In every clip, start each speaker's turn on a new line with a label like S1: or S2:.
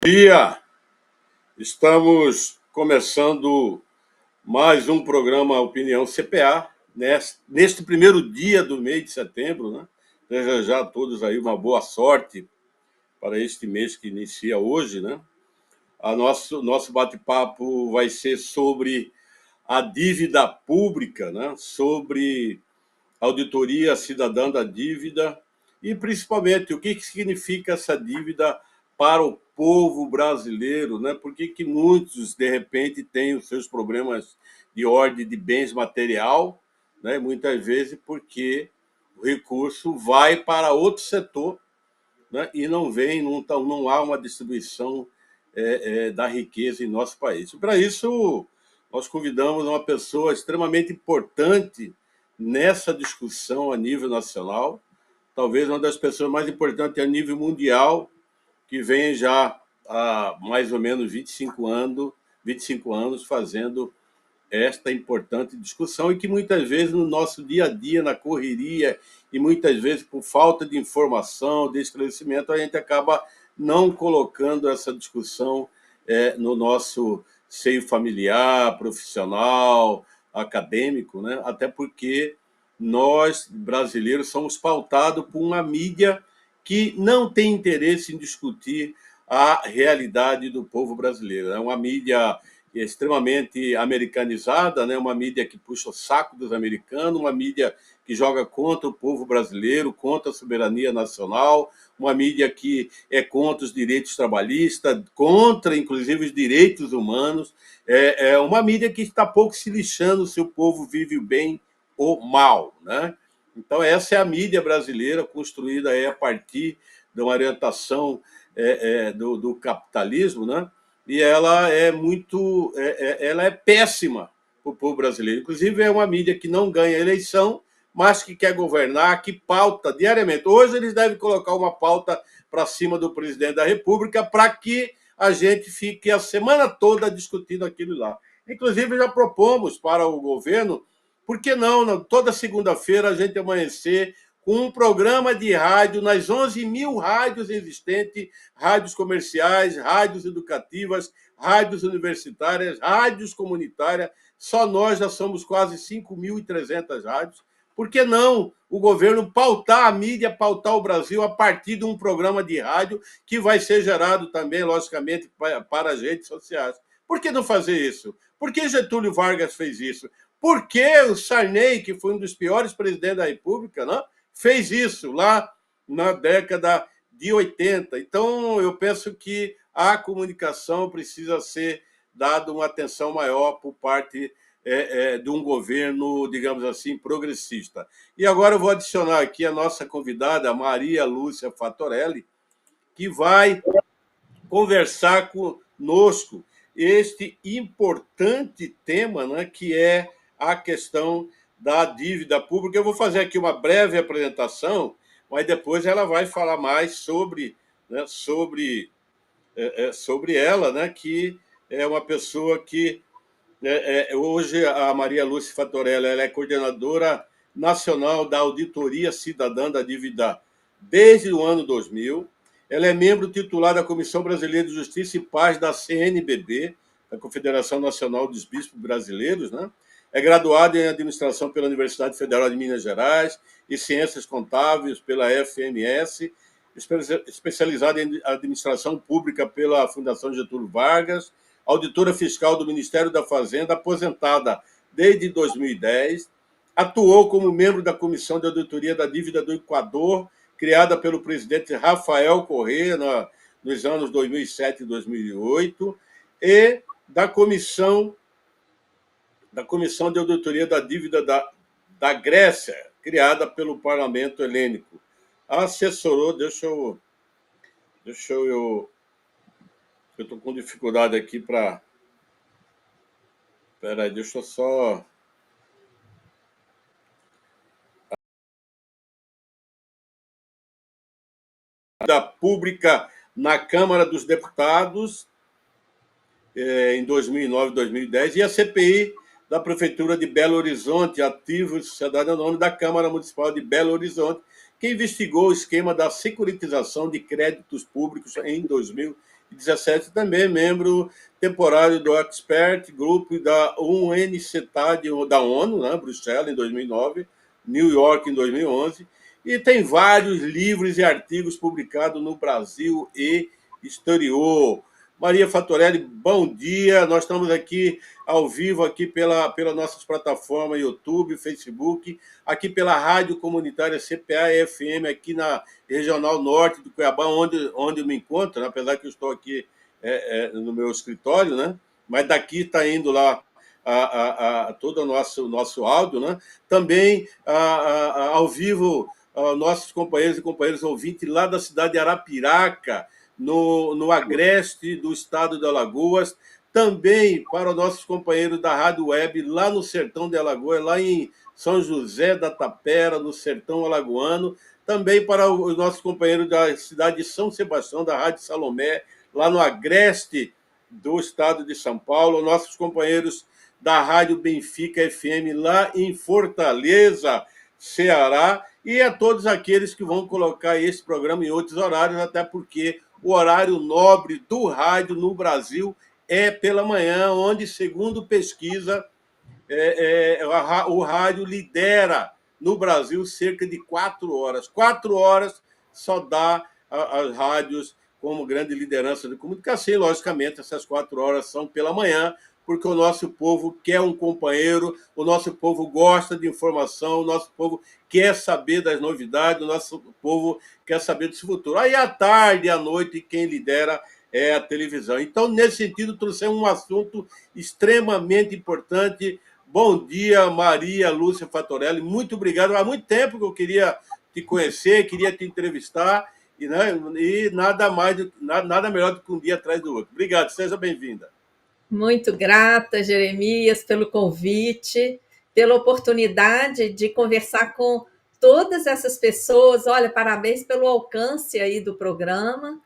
S1: Dia, estamos começando mais um programa Opinião CPA, neste primeiro dia do mês de setembro, né? Desejar a todos aí uma boa sorte para este mês que inicia hoje, né? Nosso bate-papo vai ser sobre a dívida pública, né? Sobre auditoria cidadã da dívida e, principalmente, o que significa essa dívida para o povo brasileiro, né? Por que muitos, de repente, têm os seus problemas de ordem de bens material, né? Muitas vezes porque o recurso vai para outro setor, né? E não há uma distribuição da riqueza em nosso país. Para isso, nós convidamos uma pessoa extremamente importante nessa discussão a nível nacional, talvez uma das pessoas mais importantes a nível mundial, que vem já há mais ou menos 25 anos fazendo esta importante discussão e que muitas vezes no nosso dia a dia, na correria, e muitas vezes por falta de informação, de esclarecimento, a gente acaba não colocando essa discussão no nosso seio familiar, profissional, acadêmico, né? Até porque nós, brasileiros, somos pautados por uma mídia que não tem interesse em discutir a realidade do povo brasileiro. É uma mídia extremamente americanizada, né? Uma mídia que puxa o saco dos americanos, uma mídia que joga contra o povo brasileiro, contra a soberania nacional, uma mídia que é contra os direitos trabalhistas, contra, inclusive, os direitos humanos. É uma mídia que está pouco se lixando se o povo vive bem ou mal, né? Então, essa é a mídia brasileira construída a partir de uma orientação do capitalismo, né? E ela ela é péssima para o povo brasileiro. Inclusive, é uma mídia que não ganha eleição, mas que quer governar, que pauta diariamente. Hoje eles devem colocar uma pauta para cima do presidente da República para que a gente fique a semana toda discutindo aquilo lá. Inclusive, já propomos para o governo, por que não, toda segunda-feira a gente amanhecer com um programa de rádio nas 11.000 rádios existentes, rádios comerciais, rádios educativas, rádios universitárias, rádios comunitárias. Só nós já somos quase 5.300 rádios. Por que não o governo pautar a mídia, pautar o Brasil a partir de um programa de rádio que vai ser gerado também, logicamente, para as redes sociais? Por que não fazer isso? Por que Getúlio Vargas fez isso? Por que o Sarney, que foi um dos piores presidentes da República, não, fez isso lá na década de 80? Então, eu penso que a comunicação precisa ser dada uma atenção maior por parte de um governo, digamos assim, progressista. E agora eu vou adicionar aqui a nossa convidada, Maria Lúcia Fatorelli, que vai conversar conosco este importante tema, né, que é a questão da dívida pública. Eu vou fazer aqui uma breve apresentação, mas depois ela vai falar mais sobre, né, sobre ela, né, que é uma pessoa que hoje a Maria Lúcia Fatorella ela é coordenadora nacional da Auditoria Cidadã da Dívida desde o ano 2000. Ela é membro titular da Comissão Brasileira de Justiça e Paz da CNBB, da Confederação Nacional dos Bispos Brasileiros, né? É graduada em Administração pela Universidade Federal de Minas Gerais e Ciências Contábeis pela FMS, especializada em Administração Pública pela Fundação Getúlio Vargas, auditora fiscal do Ministério da Fazenda, aposentada desde 2010, atuou como membro da Comissão de Auditoria da Dívida do Equador, criada pelo presidente Rafael Correa nos anos 2007 e 2008, e da Comissão de Auditoria da Dívida da Grécia, criada pelo Parlamento Helênico. Assessorou, eu estou com dificuldade aqui para... Espera aí, deixa eu só... Da Pública na Câmara dos Deputados, em 2009 e 2010, e a CPI da Prefeitura de Belo Horizonte, Ativos e Sociedade Anônima da Câmara Municipal de Belo Horizonte, que investigou o esquema da securitização de créditos públicos em 2019 2017 também membro temporário do Expert Group da UNCTAD, da ONU, né, Bruxelas, em 2009, New York, em 2011, e tem vários livros e artigos publicados no Brasil e exterior. Maria Fatorelli, bom dia. Nós estamos aqui ao vivo aqui pela nossas plataformas YouTube, Facebook, aqui pela Rádio Comunitária CPA-FM, aqui na Regional Norte do Cuiabá, onde eu me encontro, né? Apesar que eu estou aqui no meu escritório, né? Mas daqui está indo lá todo o nosso áudio, né? Também ao vivo, nossos companheiros e companheiras ouvintes lá da cidade de Arapiraca, no agreste do estado de Alagoas, também para os nossos companheiros da Rádio Web, lá no sertão de Alagoas, lá em São José da Tapera, no sertão alagoano, também para os nossos companheiros da cidade de São Sebastião, da Rádio Salomé, lá no agreste do estado de São Paulo, nossos companheiros da Rádio Benfica FM, lá em Fortaleza, Ceará, e a todos aqueles que vão colocar esse programa em outros horários, até porque o horário nobre do rádio no Brasil é pela manhã, onde, segundo pesquisa, o rádio lidera no Brasil cerca de 4 horas. 4 horas só dá as rádios como grande liderança de comunicação. E, logicamente, essas 4 horas são pela manhã, porque o nosso povo quer um companheiro, o nosso povo gosta de informação, o nosso povo quer saber das novidades, o nosso povo quer saber do seu futuro. Aí, à tarde e à noite, quem lidera é a televisão. Então, nesse sentido, trouxemos um assunto extremamente importante. Bom dia, Maria Lúcia Fatorelli. Muito obrigado. Há muito tempo que eu queria te conhecer, queria te entrevistar, e nada melhor do que um dia atrás do outro. Obrigado, seja bem-vinda.
S2: Muito grata, Jeremias, pelo convite, pela oportunidade de conversar com todas essas pessoas. Olha, parabéns pelo alcance aí do programa.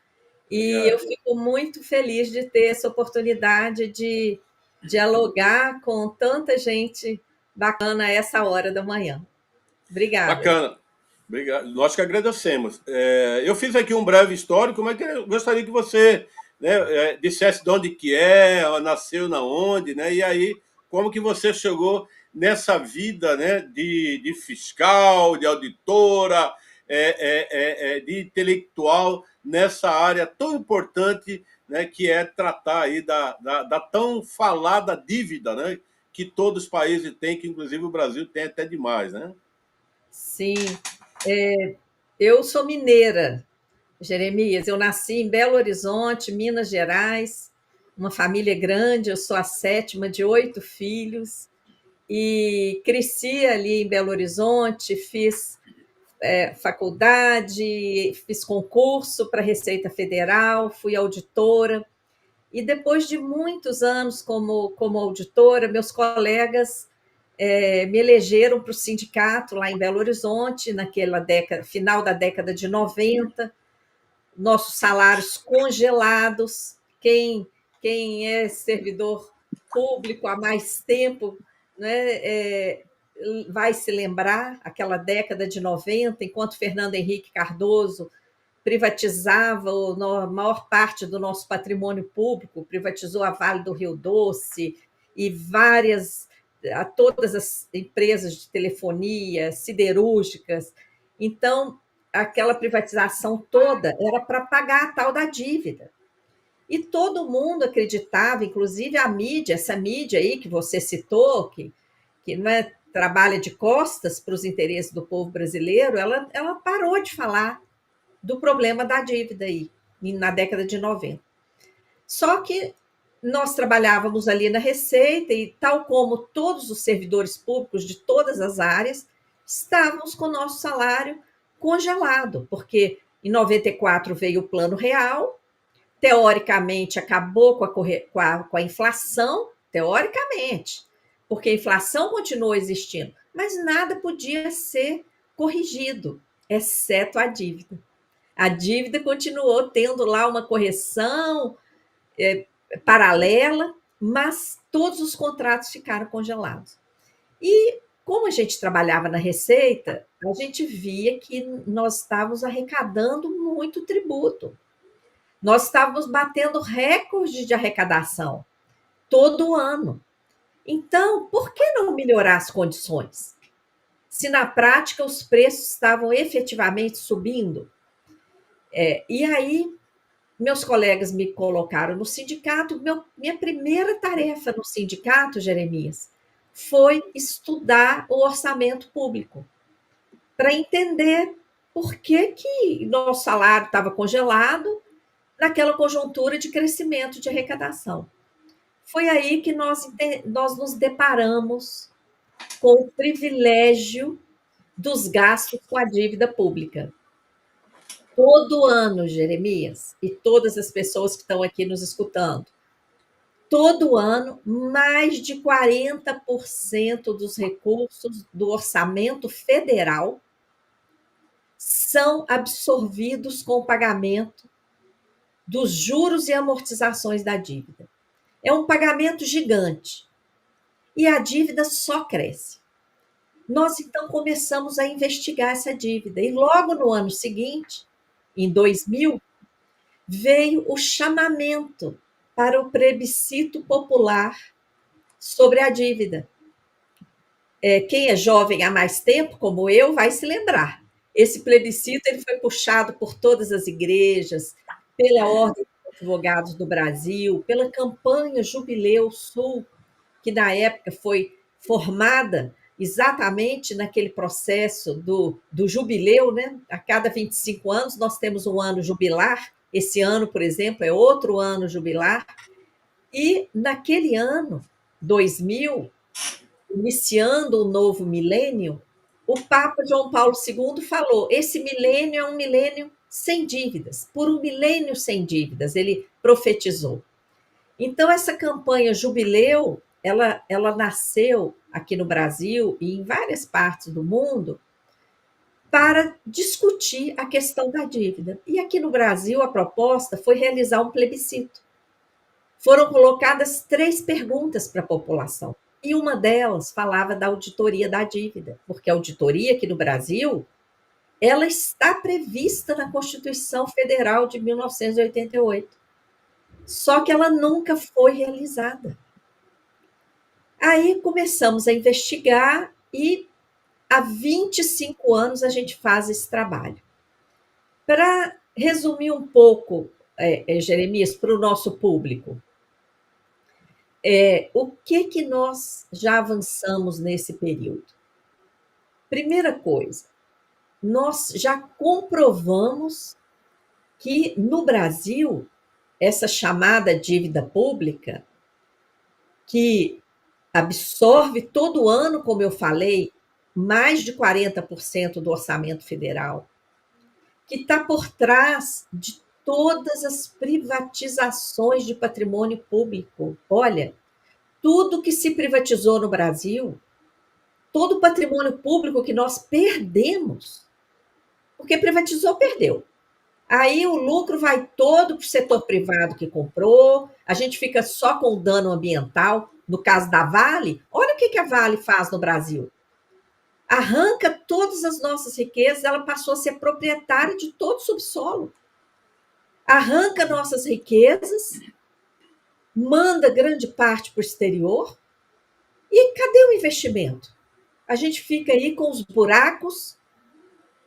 S2: E eu fico muito feliz de ter essa oportunidade de dialogar com tanta gente bacana a essa hora da manhã. Obrigada.
S1: Bacana. Obrigado. Nós que agradecemos. Eu fiz aqui um breve histórico, mas eu gostaria que você, né, dissesse de onde que nasceu na onde, né, e aí como que você chegou nessa vida, né, de fiscal, de auditora, de intelectual, nessa área tão importante, né, que é tratar aí da tão falada dívida, né, que todos os países têm, que inclusive o Brasil tem até demais, né?
S2: Sim, eu sou mineira, Jeremias. Eu nasci em Belo Horizonte, Minas Gerais, uma família grande. Eu sou a sétima de 8 filhos e cresci ali em Belo Horizonte. Fiz faculdade, fiz concurso para a Receita Federal, fui auditora. E depois de muitos anos como auditora, meus colegas me elegeram para o sindicato lá em Belo Horizonte, naquela década, final da década de 90, nossos salários congelados. Quem é servidor público há mais tempo, né, vai se lembrar, aquela década de 90, enquanto Fernando Henrique Cardoso privatizava a maior parte do nosso patrimônio público, privatizou a Vale do Rio Doce e todas as empresas de telefonia, siderúrgicas. Então, aquela privatização toda era para pagar a tal da dívida. E todo mundo acreditava, inclusive a mídia, essa mídia aí que você citou, que não trabalha de costas para os interesses do povo brasileiro, ela parou de falar do problema da dívida aí, na década de 90. Só que nós trabalhávamos ali na Receita e, tal como todos os servidores públicos de todas as áreas, estávamos com o nosso salário congelado, porque em 94 veio o Plano Real, teoricamente acabou com a inflação, teoricamente, porque a inflação continuou existindo, mas nada podia ser corrigido, exceto a dívida. A dívida continuou tendo lá uma correção paralela, mas todos os contratos ficaram congelados. E como a gente trabalhava na Receita, a gente via que nós estávamos arrecadando muito tributo. Nós estávamos batendo recorde de arrecadação todo ano. Então, por que não melhorar as condições? Se na prática os preços estavam efetivamente subindo. E aí, meus colegas me colocaram no sindicato. Minha primeira tarefa no sindicato, Jeremias, foi estudar o orçamento público, para entender por que, que nosso salário estava congelado naquela conjuntura de crescimento de arrecadação. Foi aí que nós nos deparamos com o privilégio dos gastos com a dívida pública. Todo ano, Jeremias, e todas as pessoas que estão aqui nos escutando, todo ano, mais de 40% dos recursos do orçamento federal são absorvidos com o pagamento dos juros e amortizações da dívida. É um pagamento gigante. E a dívida só cresce. Nós, então, começamos a investigar essa dívida. E logo no ano seguinte, em 2000, veio o chamamento para o plebiscito popular sobre a dívida. Quem é jovem há mais tempo, como eu, vai se lembrar. Esse plebiscito ele foi puxado por todas as igrejas, pela Ordem dos Advogados do Brasil, pela campanha Jubileu Sul, que na época foi formada exatamente naquele processo do jubileu, né? A cada 25 anos nós temos um ano jubilar. Esse ano, por exemplo, é outro ano jubilar. E naquele ano, 2000, iniciando o novo milênio, o Papa João Paulo II falou: esse milênio é um milênio sem dívidas, por um milênio sem dívidas, ele profetizou. Então, essa campanha Jubileu, ela nasceu aqui no Brasil e em várias partes do mundo para discutir a questão da dívida. E aqui no Brasil, a proposta foi realizar um plebiscito. Foram colocadas 3 perguntas para a população. E uma delas falava da auditoria da dívida, porque a auditoria aqui no Brasil, ela está prevista na Constituição Federal de 1988. Só que ela nunca foi realizada. Aí começamos a investigar e há 25 anos a gente faz esse trabalho. Para resumir um pouco, Jeremias, para o nosso público, o que nós já avançamos nesse período? Primeira coisa, nós já comprovamos que no Brasil, essa chamada dívida pública, que absorve todo ano, como eu falei, mais de 40% do orçamento federal, que está por trás de todas as privatizações de patrimônio público. Olha, tudo que se privatizou no Brasil, todo o patrimônio público que nós perdemos, porque privatizou, perdeu. Aí o lucro vai todo para o setor privado que comprou, a gente fica só com o dano ambiental. No caso da Vale, olha o que a Vale faz no Brasil. Arranca todas as nossas riquezas, ela passou a ser proprietária de todo o subsolo. Arranca nossas riquezas, manda grande parte para o exterior, e cadê o investimento? A gente fica aí com os buracos,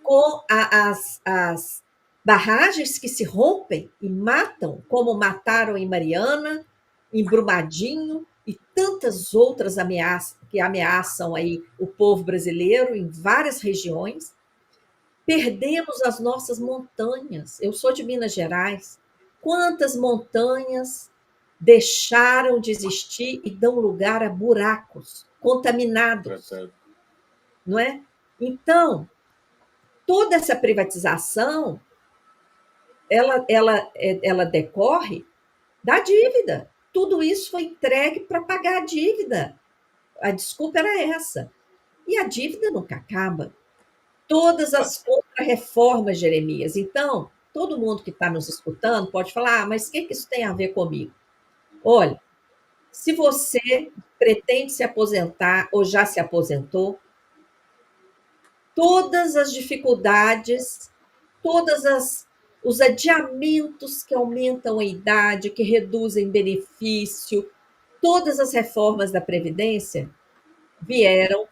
S2: com as barragens que se rompem e matam, como mataram em Mariana, em Brumadinho e tantas outras ameaças que ameaçam aí o povo brasileiro em várias regiões. Perdemos as nossas montanhas. Eu sou de Minas Gerais. Quantas montanhas deixaram de existir e dão lugar a buracos contaminados, não é? Então, toda essa privatização, ela decorre da dívida. Tudo isso foi entregue para pagar a dívida. A desculpa era essa. E a dívida nunca acaba. Todas as contra-reformas, Jeremias. Então, todo mundo que está nos escutando pode falar: mas o que isso tem a ver comigo? Olha, se você pretende se aposentar ou já se aposentou, todas as dificuldades, todas as os adiamentos que aumentam a idade, que reduzem benefício, todas as reformas da Previdência vieram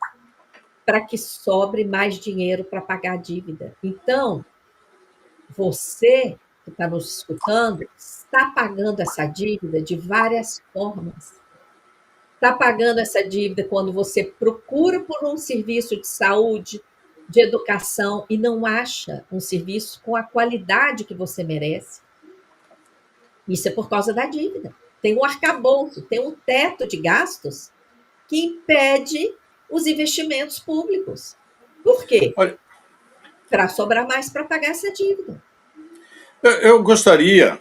S2: para que sobre mais dinheiro para pagar a dívida. Então, você que está nos escutando está pagando essa dívida de várias formas. Está pagando essa dívida quando você procura por um serviço de saúde, de educação e não acha um serviço com a qualidade que você merece. Isso é por causa da dívida. Tem um arcabouço, tem um teto de gastos que impede os investimentos públicos. Por quê? Para sobrar mais para pagar essa dívida.
S1: Eu gostaria,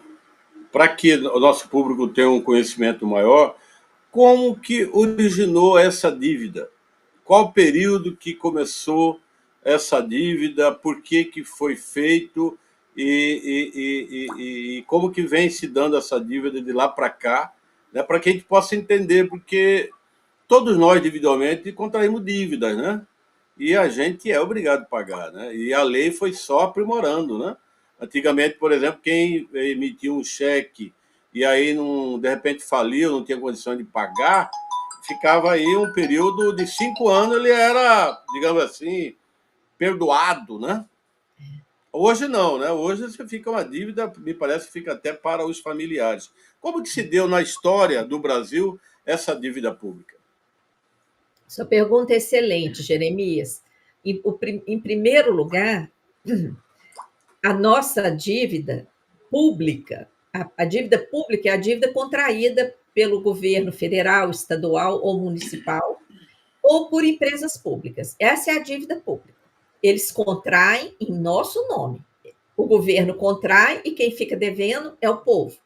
S1: para que o nosso público tenha um conhecimento maior, como que originou essa dívida? Qual o período que começou essa dívida? Por que que foi feito? E como que vem se dando essa dívida de lá para cá? Né? Para que a gente possa entender, porque todos nós, individualmente, contraímos dívidas, né? E a gente é obrigado a pagar, né? E a lei foi só aprimorando, né? Antigamente, por exemplo, quem emitia um cheque e aí, não, de repente, faliu, não tinha condição de pagar, ficava aí um período de 5 anos, ele era, digamos assim, perdoado, né? Hoje não, né? Hoje você fica uma dívida, me parece que fica até para os familiares. Como que se deu na história do Brasil essa dívida pública?
S2: Sua pergunta é excelente, Jeremias. Em primeiro lugar, a nossa dívida pública, a dívida pública é a dívida contraída pelo governo federal, estadual ou municipal, ou por empresas públicas. Essa é a dívida pública. Eles contraem em nosso nome. O governo contrai e quem fica devendo é o povo.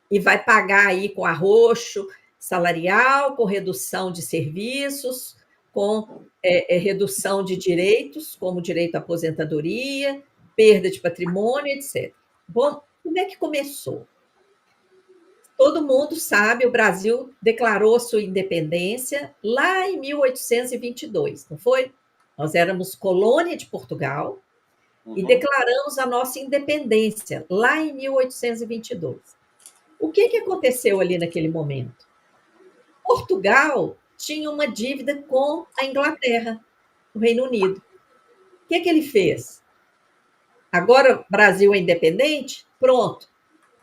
S2: E vai pagar aí com arroxo salarial, com redução de serviços, com redução de direitos, como direito à aposentadoria, perda de patrimônio, etc. Bom, como é que começou? Todo mundo sabe, o Brasil declarou sua independência lá em 1822, não foi? Nós éramos colônia de Portugal e declaramos a nossa independência lá em 1822. O que aconteceu ali naquele momento? Portugal tinha uma dívida com a Inglaterra, o Reino Unido. O que ele fez? Agora o Brasil é independente? Pronto.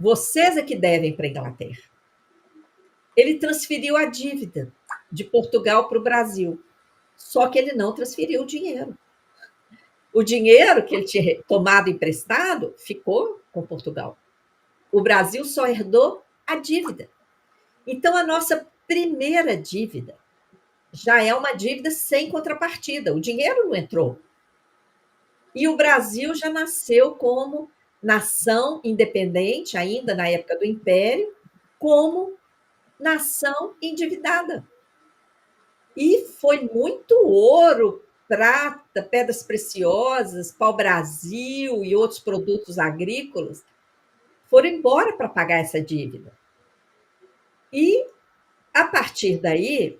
S2: Vocês é que devem para a Inglaterra. Ele transferiu a dívida de Portugal para o Brasil. Só que ele não transferiu o dinheiro. O dinheiro que ele tinha tomado emprestado ficou com Portugal. O Brasil só herdou a dívida. Então, a nossa primeira dívida já é uma dívida sem contrapartida. O dinheiro não entrou. E o Brasil já nasceu como nação independente, ainda na época do Império, como nação endividada. E foi muito ouro, prata, pedras preciosas, pau-brasil e outros produtos agrícolas foram embora para pagar essa dívida. E, a partir daí,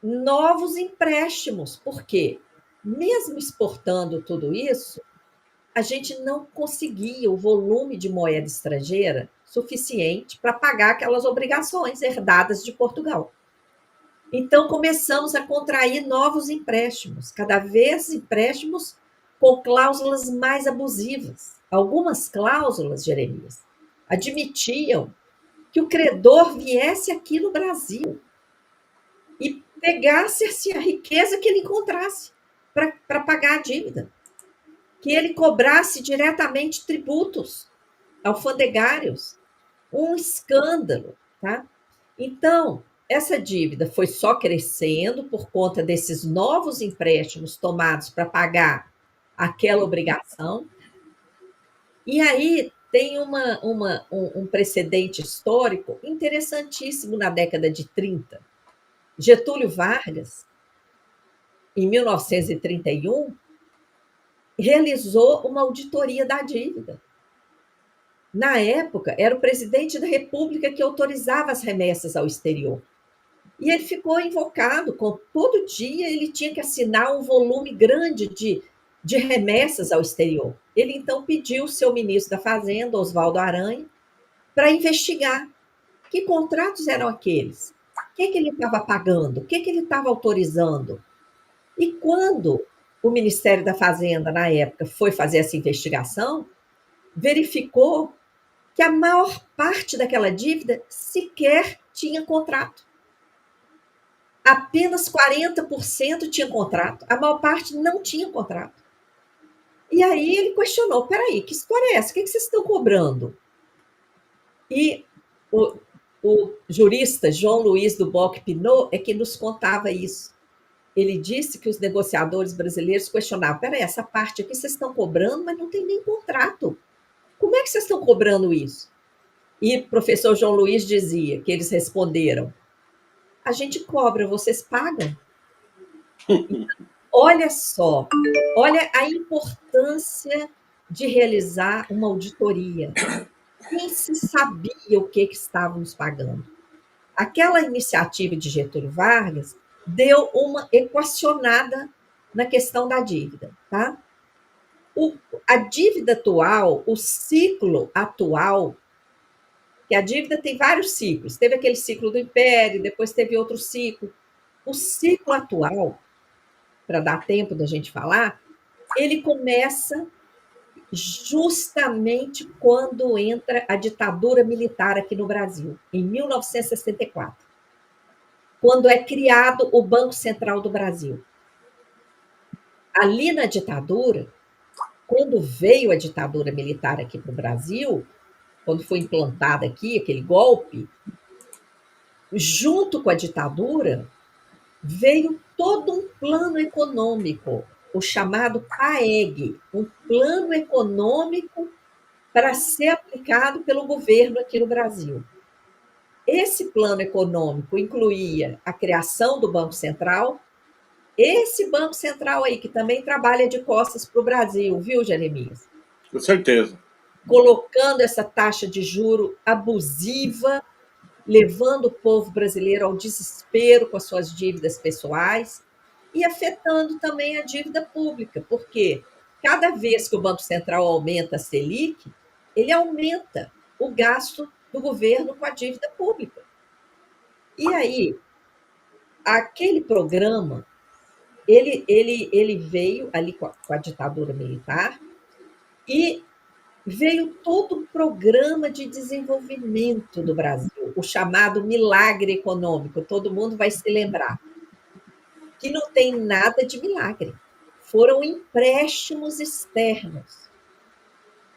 S2: novos empréstimos. Por quê? Mesmo exportando tudo isso, a gente não conseguia o volume de moeda estrangeira suficiente para pagar aquelas obrigações herdadas de Portugal. Então, começamos a contrair novos empréstimos, cada vez empréstimos com cláusulas mais abusivas. Algumas cláusulas, Jeremias, admitiam que o credor viesse aqui no Brasil e pegasse assim, a riqueza que ele encontrasse para pagar a dívida. Que ele cobrasse diretamente tributos alfandegários. Um escândalo, tá? Então, essa dívida foi só crescendo por conta desses novos empréstimos tomados para pagar aquela obrigação. E aí tem um precedente histórico interessantíssimo na década de 30. Getúlio Vargas, em 1931, realizou uma auditoria da dívida. Na época, era o presidente da República que autorizava as remessas ao exterior. E ele ficou invocado, todo dia ele tinha que assinar um volume grande de remessas ao exterior. Ele então pediu o seu ministro da Fazenda, Oswaldo Aranha, para investigar que contratos eram aqueles, o que ele estava pagando, o que ele estava autorizando. E quando o Ministério da Fazenda, na época, foi fazer essa investigação, verificou que a maior parte daquela dívida sequer tinha contrato. Apenas 40% tinha contrato, a maior parte não tinha contrato. E aí ele questionou: peraí, que história é essa? O que vocês estão cobrando? E o jurista João Luiz do Boc Pinot é que nos contava isso. Ele disse que os negociadores brasileiros questionavam: peraí, essa parte aqui vocês estão cobrando, mas não tem nem contrato. Como é que vocês estão cobrando isso? E o professor João Luiz dizia que eles responderam: a gente cobra, vocês pagam. Olha só, olha a importância de realizar uma auditoria. Nem se sabia o que estávamos pagando. Aquela iniciativa de Getúlio Vargas deu uma equacionada na questão da dívida, tá? A dívida atual, o ciclo atual, que a dívida tem vários ciclos. Teve aquele ciclo do Império, depois teve outro ciclo. O ciclo atual, para dar tempo da gente falar, ele começa justamente quando entra a ditadura militar aqui no Brasil, em 1964, quando é criado o Banco Central do Brasil. Ali na ditadura, quando veio a ditadura militar aqui para o Brasil, quando foi implantada aqui aquele golpe, junto com a ditadura, veio todo um plano econômico, o chamado PAEG, um plano econômico para ser aplicado pelo governo aqui no Brasil. Esse plano econômico incluía a criação do Banco Central, esse Banco Central aí, que também trabalha de costas para o Brasil, viu, Jeremias?
S1: Com certeza.
S2: Colocando essa taxa de juro abusiva, levando o povo brasileiro ao desespero com as suas dívidas pessoais e afetando também a dívida pública, porque cada vez que o Banco Central aumenta a Selic, ele aumenta o gasto do governo com a dívida pública. E aí, aquele programa, ele veio ali com a ditadura militar e veio todo o programa de desenvolvimento do Brasil, o chamado milagre econômico, todo mundo vai se lembrar, que não tem nada de milagre. Foram empréstimos externos.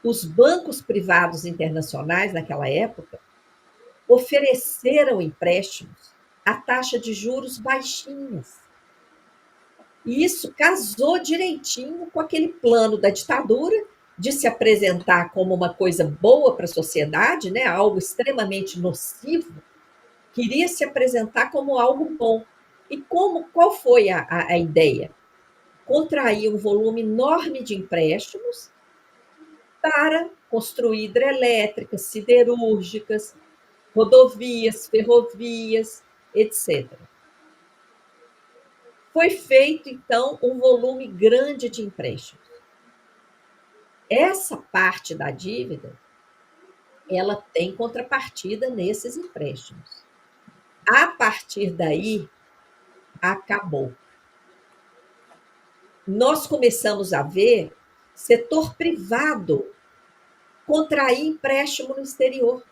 S2: Os bancos privados internacionais, naquela época, ofereceram empréstimos a taxa de juros baixinhas. E isso casou direitinho com aquele plano da ditadura de se apresentar como uma coisa boa para a sociedade, né? Algo extremamente nocivo, queria se apresentar como algo bom. E qual foi a ideia? Contrair um volume enorme de empréstimos para construir hidrelétricas, siderúrgicas, rodovias, ferrovias, etc. Foi feito, então, um volume grande de empréstimos. Essa parte da dívida, ela tem contrapartida nesses empréstimos. A partir daí, acabou. Nós começamos a ver setor privado contrair empréstimo no exterior.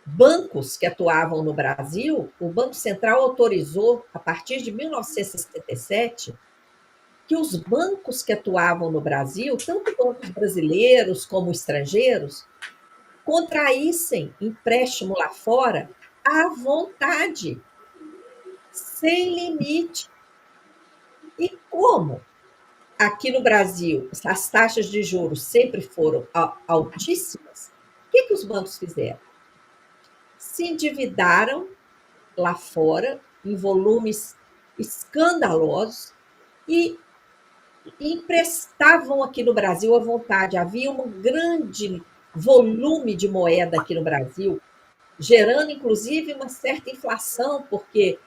S2: Bancos que atuavam no Brasil, o Banco Central autorizou, a partir de 1977, que os bancos que atuavam no Brasil, tanto bancos brasileiros como estrangeiros, contraíssem empréstimo lá fora à vontade, sem limite. E como aqui no Brasil as taxas de juros sempre foram altíssimas, o que os bancos fizeram? Se endividaram lá fora em volumes escandalosos e emprestavam aqui no Brasil à vontade. Havia um grande volume de moeda aqui no Brasil, gerando inclusive uma certa inflação, porque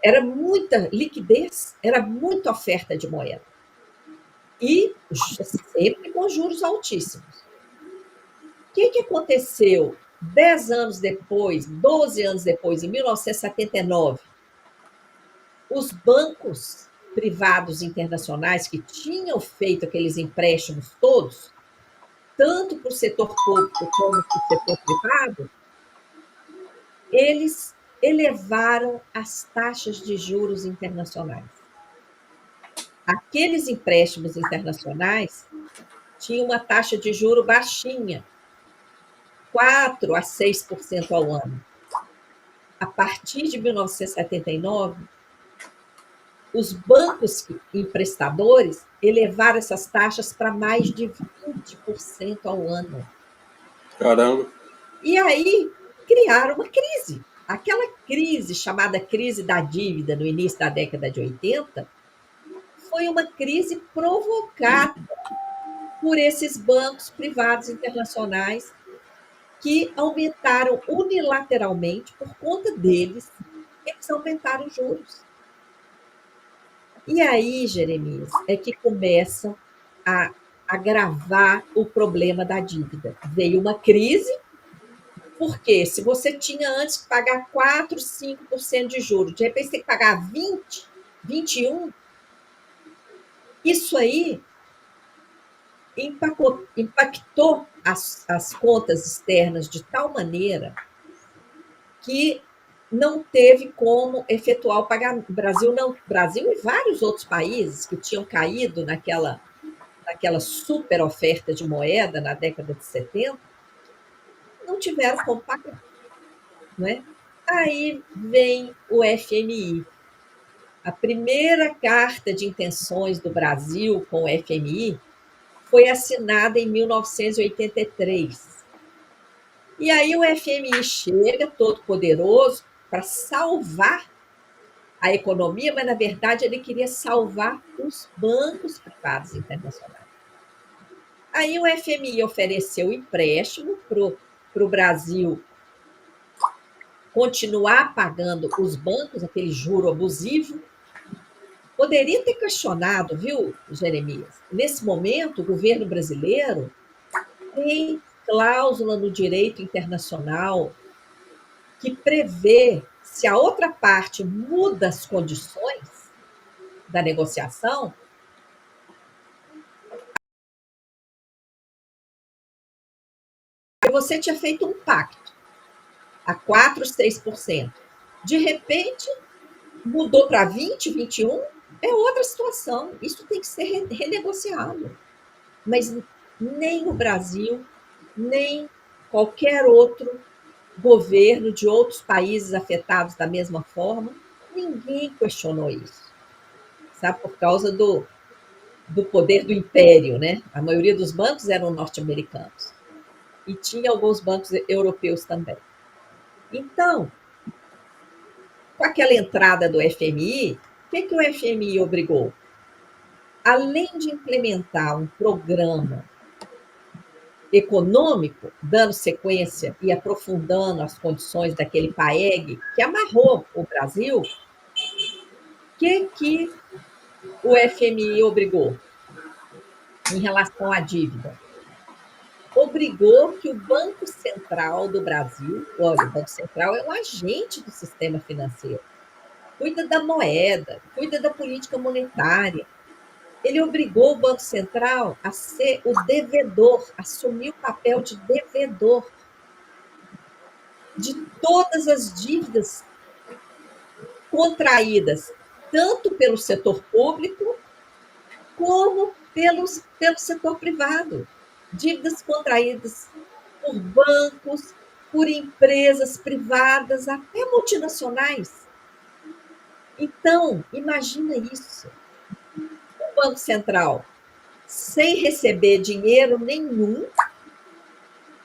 S2: era muita liquidez, era muita oferta de moeda. e sempre com juros altíssimos. O que aconteceu 10 anos depois, 12 anos depois, em 1979? Os bancos privados internacionais que tinham feito aqueles empréstimos todos, tanto para o setor público como para o setor privado, eles elevaram as taxas de juros internacionais. Aqueles empréstimos internacionais tinham uma taxa de juro baixinha, 4 a 6% ao ano. A partir de 1979, os bancos emprestadores elevaram essas taxas para mais de 20% ao ano.
S1: Caramba.
S2: E aí criaram uma crise. Aquela crise chamada crise da dívida no início da década de 80 foi uma crise provocada por esses bancos privados internacionais que aumentaram unilateralmente, por conta deles, eles aumentaram os juros. E aí, Jeremias, é que começa a agravar o problema da dívida. Veio uma crise, porque se você tinha antes que pagar 4, 5% de juros, de repente você tem que pagar 20, 21%, isso aí impactou as contas externas de tal maneira que não teve como efetuar o pagamento. Brasil e vários outros países que tinham caído naquela super oferta de moeda na década de 70, não tiveram como pagar. Né? Aí vem o FMI. A primeira carta de intenções do Brasil com o FMI foi assinada em 1983. E aí o FMI chega, todo poderoso, para salvar a economia, mas, na verdade, ele queria salvar os bancos privados internacionais. Aí o FMI ofereceu empréstimo para o Brasil continuar pagando os bancos, aquele juro abusivo. Poderia ter questionado, viu, Jeremias? Nesse momento, o governo brasileiro tem cláusula no direito internacional que prevê, se a outra parte muda as condições da negociação, você tinha feito um pacto a 4, 6%. De repente, mudou para 20, 21%, é outra situação. Isso tem que ser renegociado. Mas nem o Brasil, nem qualquer outro governo de outros países afetados da mesma forma, ninguém questionou isso. Sabe, por causa do poder do império, né? A maioria dos bancos eram norte-americanos. E tinha alguns bancos europeus também. Então, com aquela entrada do FMI, o que o FMI obrigou? Além de implementar um programa econômico, dando sequência e aprofundando as condições daquele PAEG, que amarrou o Brasil, o que o FMI obrigou em relação à dívida? Obrigou que o Banco Central do Brasil, olha, o Banco Central é um agente do sistema financeiro, cuida da moeda, cuida da política monetária. Ele obrigou o Banco Central a ser o devedor, assumir o papel de devedor de todas as dívidas contraídas, tanto pelo setor público como pelo setor privado. Dívidas contraídas por bancos, por empresas privadas, até multinacionais. Então, imagina isso. O Banco Central, sem receber dinheiro nenhum,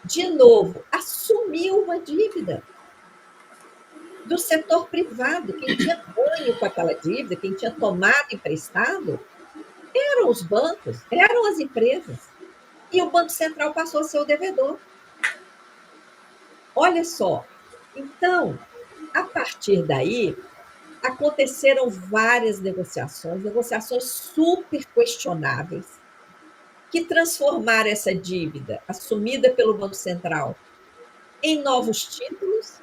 S2: de novo, assumiu uma dívida do setor privado. Quem tinha ganho com aquela dívida, quem tinha tomado emprestado, eram os bancos, eram as empresas. E o Banco Central passou a ser o devedor. Olha só. Então, a partir daí, aconteceram várias negociações super questionáveis, que transformar essa dívida assumida pelo Banco Central em novos títulos.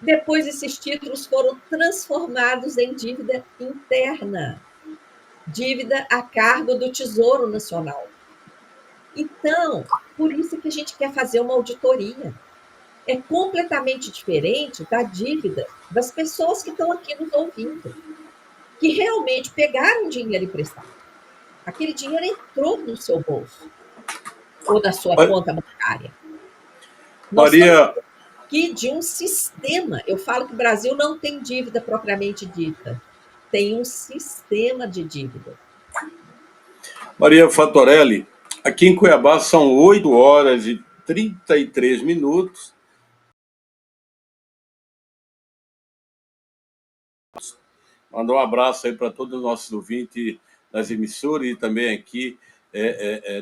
S2: Depois, esses títulos foram transformados em dívida interna, dívida a cargo do Tesouro Nacional. Então, por isso que a gente quer fazer uma auditoria. É completamente diferente da dívida das pessoas que estão aqui nos ouvindo, que realmente pegaram dinheiro emprestado. Aquele dinheiro entrou no seu bolso ou na sua conta bancária. Nós estamos
S1: Maria,
S2: aqui de um sistema. Eu falo que o Brasil não tem dívida propriamente dita, tem um sistema de dívida.
S1: Maria Fatorelli, aqui em Cuiabá são 8 horas e 33 minutos. Mandar um abraço aí para todos os nossos ouvintes das emissoras e também aqui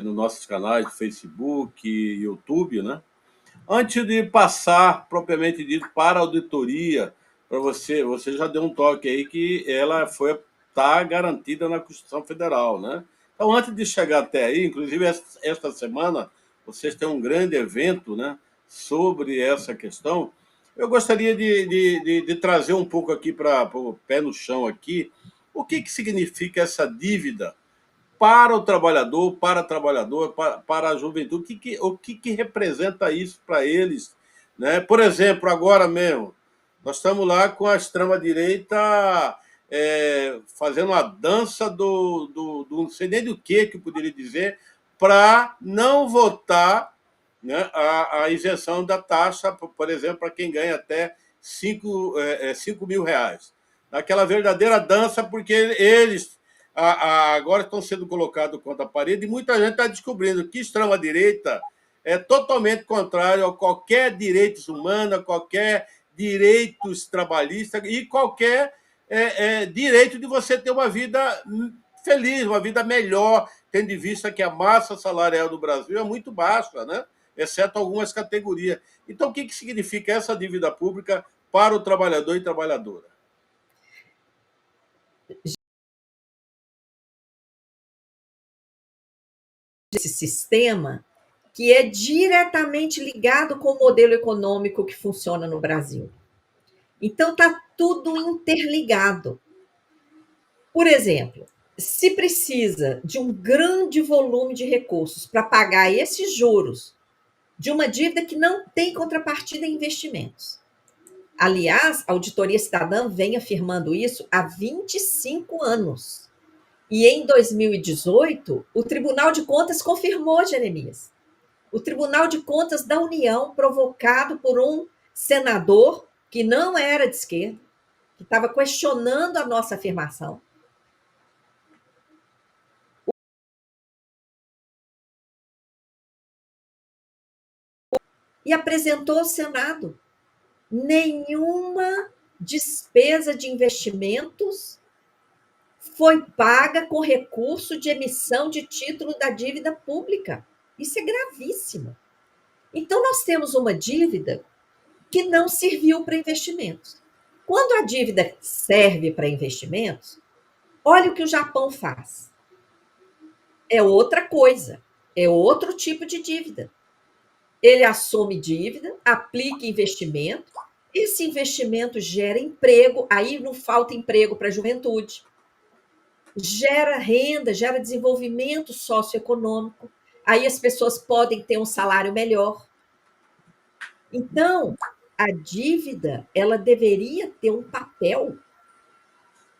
S1: nos nossos canais de Facebook e YouTube, né? Antes de passar, propriamente dito, para a auditoria, para você já deu um toque aí que ela está garantida na Constituição Federal, né? Então, antes de chegar até aí, inclusive esta semana, vocês têm um grande evento, né, sobre essa questão. Eu gostaria de trazer um pouco aqui para o pé no chão aqui, o que significa essa dívida para o trabalhador, para a trabalhadora, para a juventude, o que representa isso para eles, né? Por exemplo, agora mesmo, nós estamos lá com a extrema-direita fazendo uma dança do não sei nem do que eu poderia dizer, para não votar, né, a isenção da taxa, por exemplo, para quem ganha até 5 mil reais. Aquela verdadeira dança, porque eles agora estão sendo colocados contra a parede e muita gente está descobrindo que extrema-direita é totalmente contrário a qualquer direitos humanos, a qualquer direitos trabalhistas e qualquer direito de você ter uma vida feliz, uma vida melhor, tendo em vista que a massa salarial do Brasil é muito baixa, né? Exceto algumas categorias. Então, o que significa essa dívida pública para o trabalhador e trabalhadora?
S2: Esse sistema que é diretamente ligado com o modelo econômico que funciona no Brasil. Então, está tudo interligado. Por exemplo, se precisa de um grande volume de recursos para pagar esses juros de uma dívida que não tem contrapartida em investimentos. Aliás, a Auditoria Cidadã vem afirmando isso há 25 anos. E em 2018, o Tribunal de Contas confirmou, Jeremias. O Tribunal de Contas da União, provocado por um senador que não era de esquerda, que estava questionando a nossa afirmação, e apresentou ao Senado nenhuma despesa de investimentos foi paga com recurso de emissão de título da dívida pública. Isso é gravíssimo. Então, nós temos uma dívida que não serviu para investimentos. Quando a dívida serve para investimentos, olha o que o Japão faz. É outra coisa, é outro tipo de dívida. Ele assume dívida, aplica investimento, esse investimento gera emprego, aí não falta emprego para a juventude, gera renda, gera desenvolvimento socioeconômico, aí as pessoas podem ter um salário melhor. Então, a dívida, ela deveria ter um papel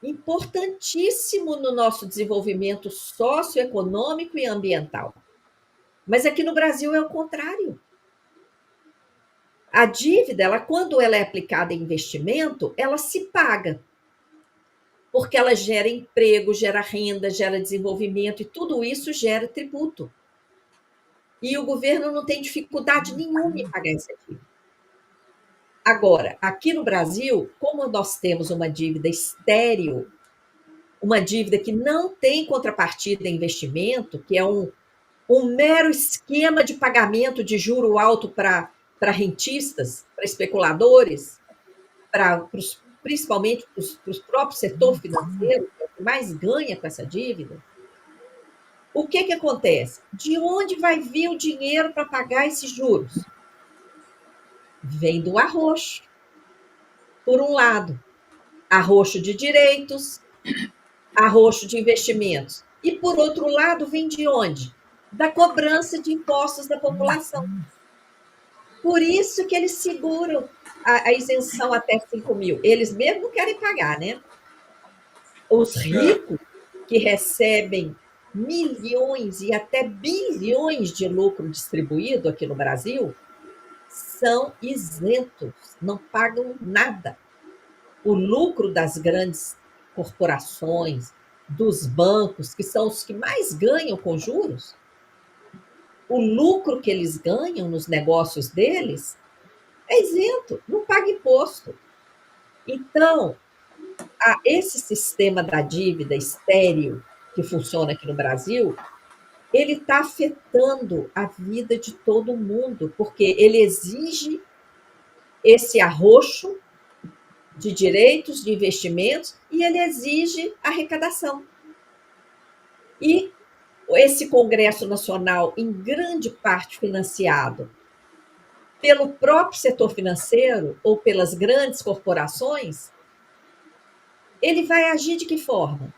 S2: importantíssimo no nosso desenvolvimento socioeconômico e ambiental. Mas aqui no Brasil é o contrário. A dívida, quando ela é aplicada em investimento, ela se paga. Porque ela gera emprego, gera renda, gera desenvolvimento e tudo isso gera tributo. E o governo não tem dificuldade nenhuma em pagar essa dívida. Agora, aqui no Brasil, como nós temos uma dívida estéril, uma dívida que não tem contrapartida em investimento, que é um mero esquema de pagamento de juro alto para rentistas, para especuladores, principalmente para o próprio setor financeiro, que é o que mais ganha com essa dívida, o que acontece? De onde vai vir o dinheiro para pagar esses juros? Vem do arroxo, por um lado. Arroxo de direitos, arroxo de investimentos. E, por outro lado, vem de onde? Da cobrança de impostos da população. Por isso que eles seguram a isenção até 5 mil. Eles mesmo não querem pagar, né? Os ricos que recebem milhões e até bilhões de lucro distribuído aqui no Brasil são isentos, não pagam nada. O lucro das grandes corporações, dos bancos, que são os que mais ganham com juros, o lucro que eles ganham nos negócios deles é isento, não paga imposto. Então, esse sistema da dívida estéril que funciona aqui no Brasil, ele está afetando a vida de todo mundo, porque ele exige esse arroxo de direitos, de investimentos, e ele exige arrecadação. E esse Congresso Nacional, em grande parte financiado pelo próprio setor financeiro ou pelas grandes corporações, ele vai agir de que forma?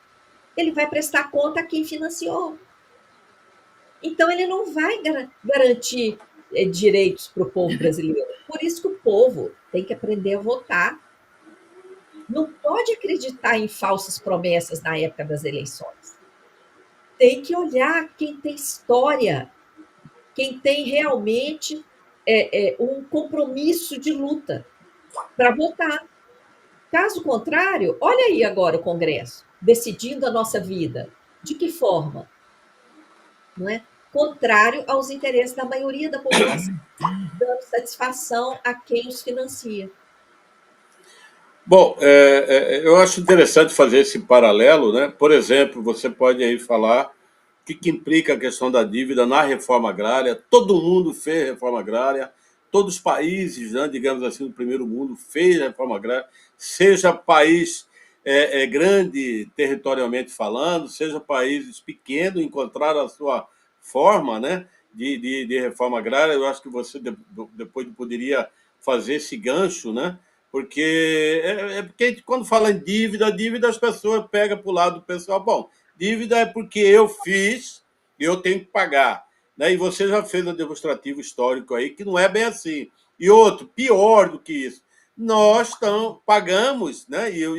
S2: Ele vai prestar conta a quem financiou. Então, ele não vai garantir direitos para o povo brasileiro. Por isso que o povo tem que aprender a votar. Não pode acreditar em falsas promessas na época das eleições. Tem que olhar quem tem história, quem tem realmente um compromisso de luta para votar. Caso contrário, olha aí agora o Congresso, decidindo a nossa vida. De que forma? Não é? Contrário aos interesses da maioria da população, dando satisfação a quem os financia.
S1: Bom, eu acho interessante fazer esse paralelo, né? Por exemplo, você pode aí falar o que implica a questão da dívida na reforma agrária. Todo mundo fez reforma agrária, todos os países, né, digamos assim, do primeiro mundo fez reforma agrária, seja país grande territorialmente falando, seja países pequenos, encontraram a sua forma, né, de reforma agrária. Eu acho que você depois poderia fazer esse gancho, né? Porque quando fala em dívida as pessoas pegam para o lado do pessoal. Bom, dívida é porque eu fiz e eu tenho que pagar. Né? E você já fez um demonstrativo histórico aí que não é bem assim. E outro, pior do que isso, nós pagamos, né? E eu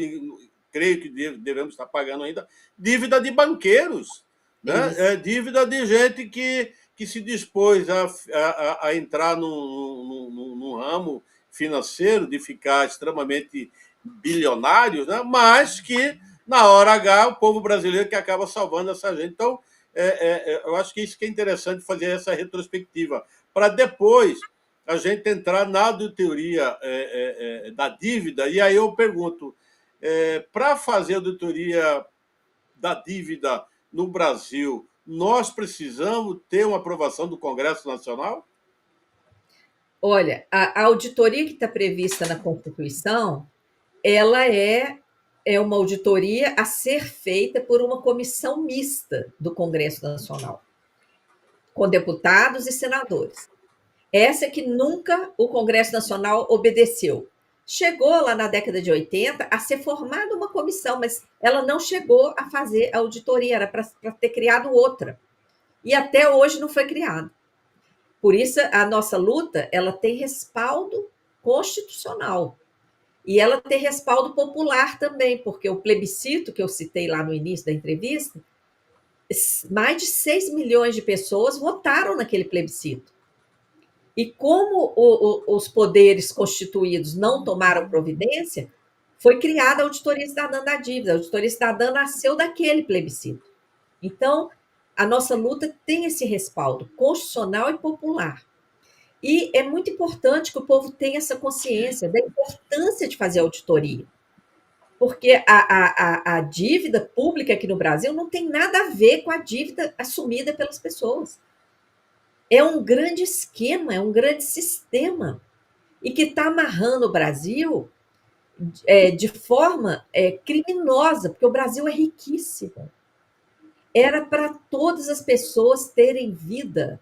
S1: creio que devemos estar pagando ainda, dívida de banqueiros, né? Dívida de gente que se dispôs a entrar num ramo financeiro, de ficar extremamente bilionários, né? Mas que, na hora H, o povo brasileiro que acaba salvando essa gente. Então, eu acho que isso que é interessante, fazer essa retrospectiva, para depois a gente entrar na auditoria da dívida. E aí eu pergunto, para fazer a auditoria da dívida no Brasil, nós precisamos ter uma aprovação do Congresso Nacional?
S2: Olha, a auditoria que está prevista na Constituição, ela é uma auditoria a ser feita por uma comissão mista do Congresso Nacional, com deputados e senadores. Essa que nunca o Congresso Nacional obedeceu. Chegou lá na década de 80 a ser formada uma comissão, mas ela não chegou a fazer a auditoria, era para ter criado outra. E até hoje não foi criada. Por isso, a nossa luta, ela tem respaldo constitucional. E ela tem respaldo popular também, porque o plebiscito que eu citei lá no início da entrevista, mais de 6 milhões de pessoas votaram naquele plebiscito. E como os poderes constituídos não tomaram providência, foi criada a Auditoria Cidadã da Dívida. A Auditoria Cidadã nasceu daquele plebiscito. Então, a nossa luta tem esse respaldo constitucional e popular. E é muito importante que o povo tenha essa consciência da importância de fazer auditoria. Porque a dívida pública aqui no Brasil não tem nada a ver com a dívida assumida pelas pessoas. É um grande esquema, é um grande sistema. E que está amarrando o Brasil de forma criminosa, porque o Brasil é riquíssimo. era para todas as pessoas terem vida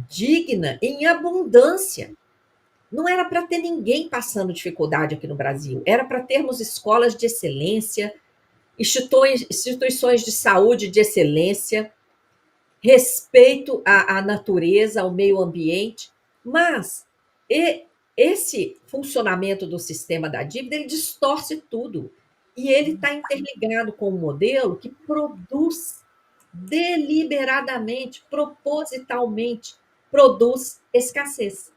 S2: digna, em abundância. Não era para ter ninguém passando dificuldade aqui no Brasil, era para termos escolas de excelência, instituições de saúde de excelência, respeito à natureza, ao meio ambiente, mas esse funcionamento do sistema da dívida ele distorce tudo. E ele está interligado com um modelo que produz deliberadamente, propositalmente, produz escassez.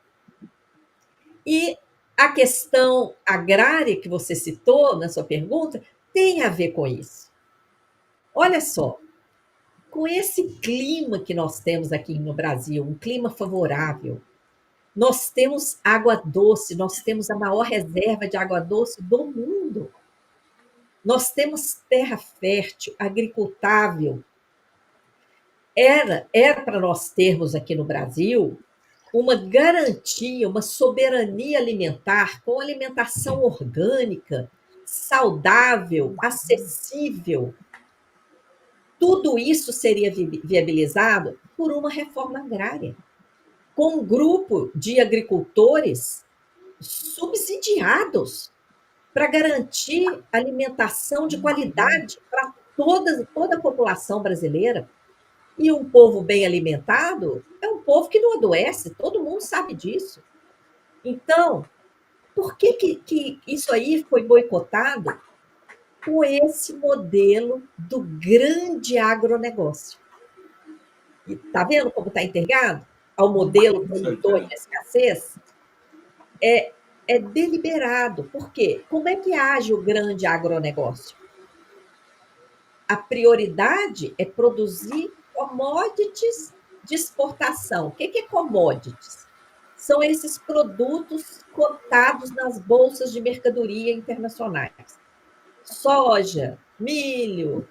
S2: E a questão agrária que você citou na sua pergunta tem a ver com isso. Olha só, com esse clima que nós temos aqui no Brasil, um clima favorável, nós temos água doce, nós temos a maior reserva de água doce do mundo. Nós temos terra fértil, agricultável. Era para nós termos aqui no Brasil uma garantia, uma soberania alimentar com alimentação orgânica, saudável, acessível. Tudo isso seria viabilizado por uma reforma agrária, com um grupo de agricultores subsidiados para garantir alimentação de qualidade para toda a população brasileira. E um povo bem alimentado é um povo que não adoece, todo mundo sabe disso. Então, por que isso aí foi boicotado? Com esse modelo do grande agronegócio. E está vendo como está interligado ao modelo produtor de escassez? É deliberado. Por quê? Como é que age o grande agronegócio? A prioridade é produzir commodities de exportação. O que é commodities? São esses produtos cotados nas bolsas de mercadoria internacionais. Soja, milho,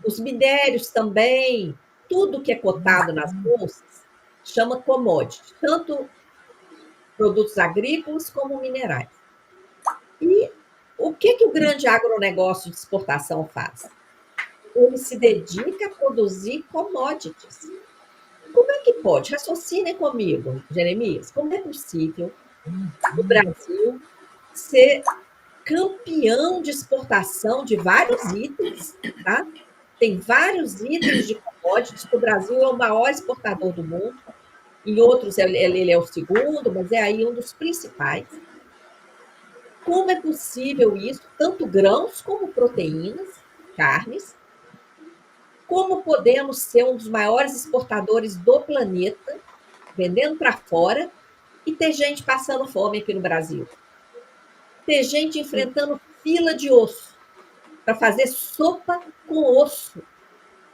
S2: os minérios também, tudo que é cotado nas bolsas chama commodity, tanto produtos agrícolas como minerais. E o que o grande agronegócio de exportação faz? Ele se dedica a produzir commodities. Como é que pode? Raciocinem comigo, Jeremias. Como é possível o Brasil ser campeão de exportação de vários itens, tá? Tem vários itens de commodities, que o Brasil é o maior exportador do mundo, em outros ele é o segundo, mas é aí um dos principais. Como é possível isso? Tanto grãos como proteínas, carnes. Como podemos ser um dos maiores exportadores do planeta, vendendo para fora, e ter gente passando fome aqui no Brasil? Ter gente enfrentando fila de osso para fazer sopa com osso,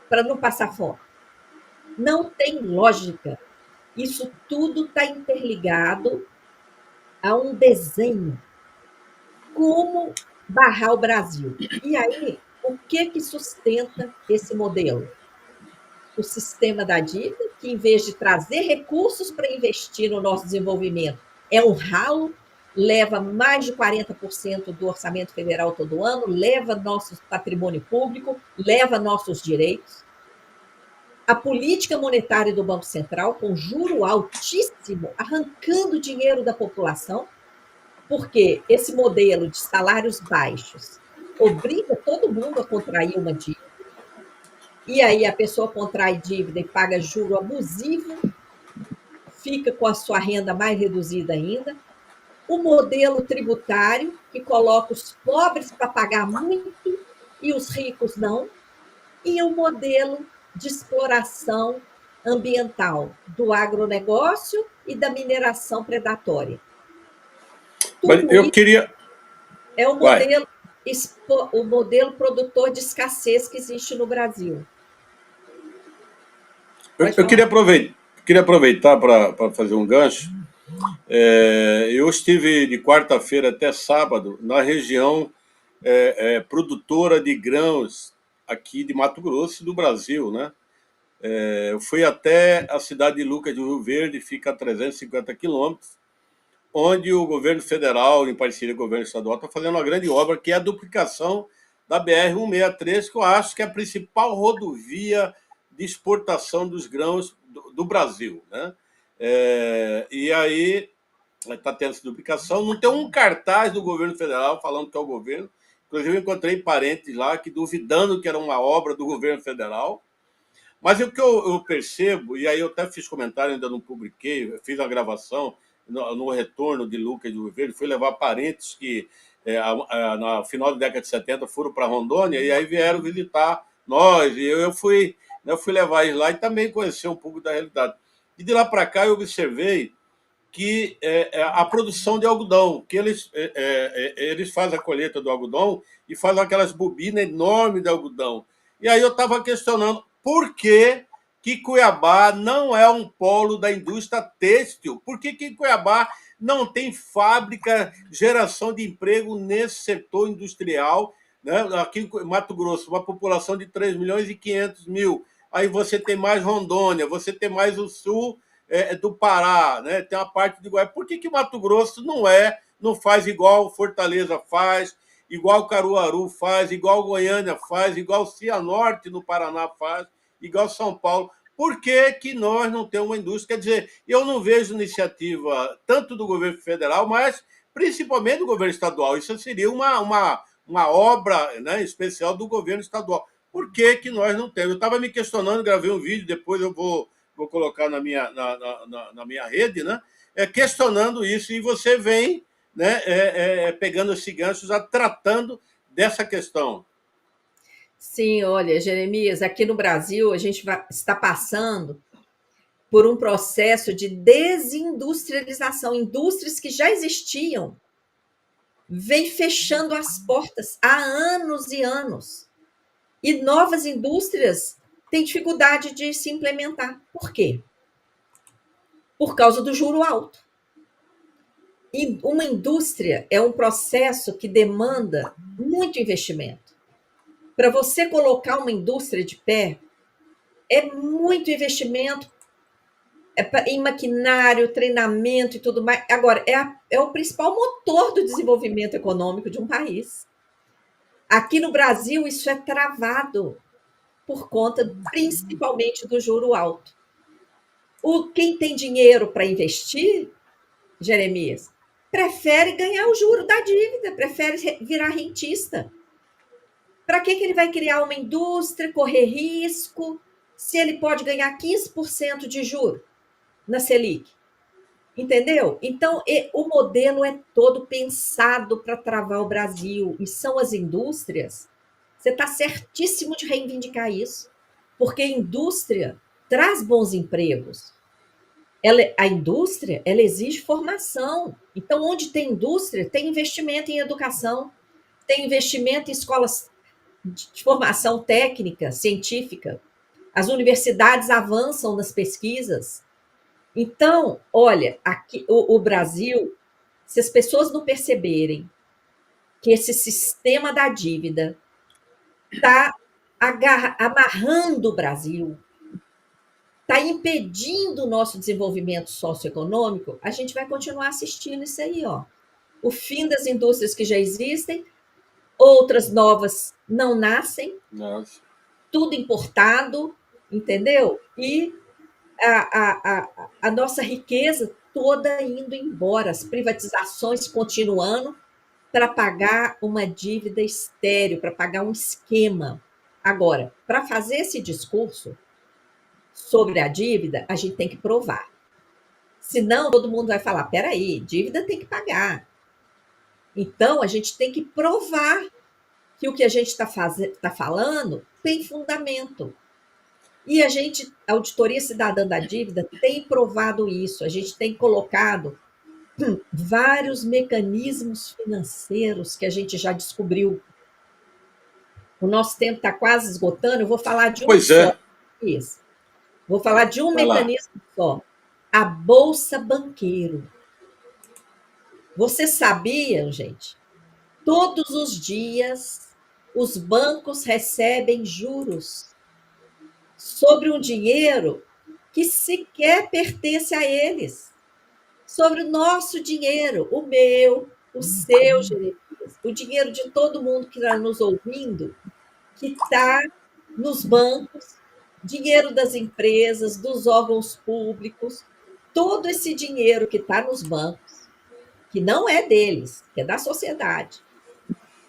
S2: para não passar fome. Não tem lógica. Isso tudo está interligado a um desenho. Como barrar o Brasil? E aí, o que sustenta esse modelo? O sistema da dívida, que em vez de trazer recursos para investir no nosso desenvolvimento, é um ralo, leva mais de 40% do orçamento federal todo ano, leva nosso patrimônio público, leva nossos direitos. A política monetária do Banco Central, com juro altíssimo, arrancando dinheiro da população, porque esse modelo de salários baixos obriga todo mundo a contrair uma dívida. E aí a pessoa contrai dívida e paga juro abusivo, fica com a sua renda mais reduzida ainda. O modelo tributário, que coloca os pobres para pagar muito e os ricos não. E o modelo de exploração ambiental do agronegócio e da mineração predatória.
S1: Mas eu queria...
S2: É o modelo produtor de escassez que existe no Brasil.
S1: Eu queria aproveitar para fazer um gancho. Eu estive de quarta-feira até sábado na região produtora de grãos aqui de Mato Grosso, do Brasil, né? Eu fui até a cidade de Lucas do Rio Verde, fica a 350 quilômetros, onde o governo federal, em parceria com o governo estadual, está fazendo uma grande obra, que é a duplicação da BR-163, que eu acho que é a principal rodovia de exportação dos grãos do Brasil, né? E aí está tendo essa duplicação. Não tem um cartaz do governo federal falando que é o governo. Inclusive, eu encontrei parentes lá que duvidando que era uma obra do governo federal. Mas o que eu percebo, e aí eu até fiz comentário, ainda não publiquei, fiz a gravação no retorno de Lucas de Governo, fui levar parentes que, no final da década de 70, foram para Rondônia e aí vieram visitar nós. E eu fui levar eles lá e também conhecer um pouco da realidade. E de lá para cá eu observei que a produção de algodão, que eles fazem a colheita do algodão e fazem aquelas bobinas enormes de algodão. E aí eu estava questionando por que Cuiabá não é um polo da indústria têxtil? Por que em Cuiabá não tem fábrica, geração de emprego nesse setor industrial? Né? Aqui em Mato Grosso, uma população de 3 milhões e 500 mil. Aí você tem mais Rondônia, você tem mais o sul do Pará, né? Tem uma parte de Goiás. Por que Mato Grosso não faz igual Fortaleza faz, igual Caruaru faz, igual Goiânia faz, igual Cianorte no Paraná faz, igual São Paulo? Por que nós não temos uma indústria? Quer dizer, eu não vejo iniciativa tanto do governo federal, mas principalmente do governo estadual. Isso seria uma obra, né, especial do governo estadual. Por que nós não temos? Eu estava me questionando, gravei um vídeo, depois eu vou colocar na minha rede, né? Questionando isso, e você vem, né, pegando esse gancho, já tratando dessa questão.
S2: Sim, olha, Jeremias, aqui no Brasil a gente está passando por um processo de desindustrialização. Indústrias que já existiam vêm fechando as portas há anos e anos. E novas indústrias têm dificuldade de se implementar. Por quê? Por causa do juro alto. E uma indústria é um processo que demanda muito investimento. Para você colocar uma indústria de pé, é muito investimento em maquinário, treinamento e tudo mais. Agora, é o principal motor do desenvolvimento econômico de um país. Aqui no Brasil, isso é travado por conta, principalmente, do juro alto. Quem tem dinheiro para investir, Jeremias, prefere ganhar o juro da dívida, prefere virar rentista. Para que ele vai criar uma indústria, correr risco, se ele pode ganhar 15% de juro na Selic? Entendeu? Então, o modelo é todo pensado para travar o Brasil, e são as indústrias. Você está certíssimo de reivindicar isso, porque a indústria traz bons empregos. A indústria, ela exige formação. Então, onde tem indústria, tem investimento em educação, tem investimento em escolas de formação técnica, científica. As universidades avançam nas pesquisas. Então, olha, aqui o Brasil, se as pessoas não perceberem que esse sistema da dívida está amarrando o Brasil, está impedindo o nosso desenvolvimento socioeconômico, a gente vai continuar assistindo isso aí, ó. O fim das indústrias que já existem, outras novas não nascem,
S1: Nossa.
S2: Tudo importado, entendeu? E a nossa riqueza toda indo embora, as privatizações continuando para pagar uma dívida estéril, para pagar um esquema. Agora, para fazer esse discurso sobre a dívida, a gente tem que provar. Senão, todo mundo vai falar: peraí, dívida tem que pagar. Então, a gente tem que provar que o que a gente está falando tem fundamento. E a Auditoria Cidadã da Dívida, tem provado isso. A gente tem colocado vários mecanismos financeiros que a gente já descobriu. O nosso tempo está quase esgotando, eu vou falar de um só. Isso. Vou falar de um mecanismo só. A Bolsa Banqueiro. Vocês sabiam, gente? Todos os dias, os bancos recebem juros sobre um dinheiro que sequer pertence a eles. Sobre o nosso dinheiro, o meu, o seu, Jeremias. empresas, o dinheiro de todo mundo que está nos ouvindo, que está nos bancos, dinheiro das empresas, dos órgãos públicos, todo esse dinheiro que está nos bancos, que não é deles, que é da sociedade,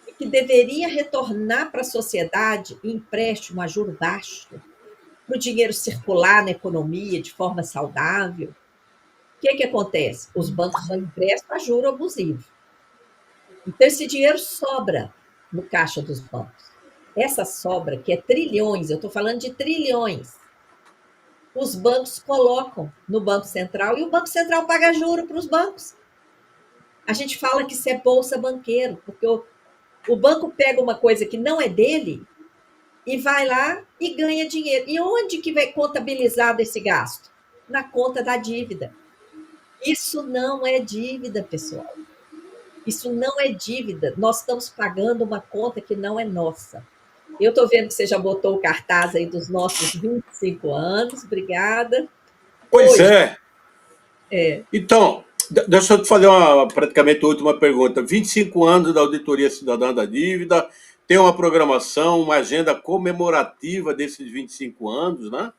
S2: e que deveria retornar para a sociedade em empréstimo a juro baixo, para o dinheiro circular na economia de forma saudável. O que acontece? Os bancos só emprestam a juro abusivo. Então, esse dinheiro sobra no caixa dos bancos. Essa sobra, que é trilhões, eu estou falando de trilhões, os bancos colocam no Banco Central e o Banco Central paga juro para os bancos. A gente fala que isso é bolsa banqueiro, porque o banco pega uma coisa que não é dele e vai lá e ganha dinheiro. E onde que vai contabilizado esse gasto? Na conta da dívida. Isso não é dívida, pessoal. Isso não é dívida. Nós estamos pagando uma conta que não é nossa. Eu estou vendo que você já botou o cartaz aí dos nossos 25 anos. Obrigada.
S1: Pois
S2: Hoje,
S1: é. Então, deixa eu te fazer praticamente a última pergunta. 25 anos da Auditoria Cidadã da Dívida, tem uma programação, uma agenda comemorativa desses 25 anos, né?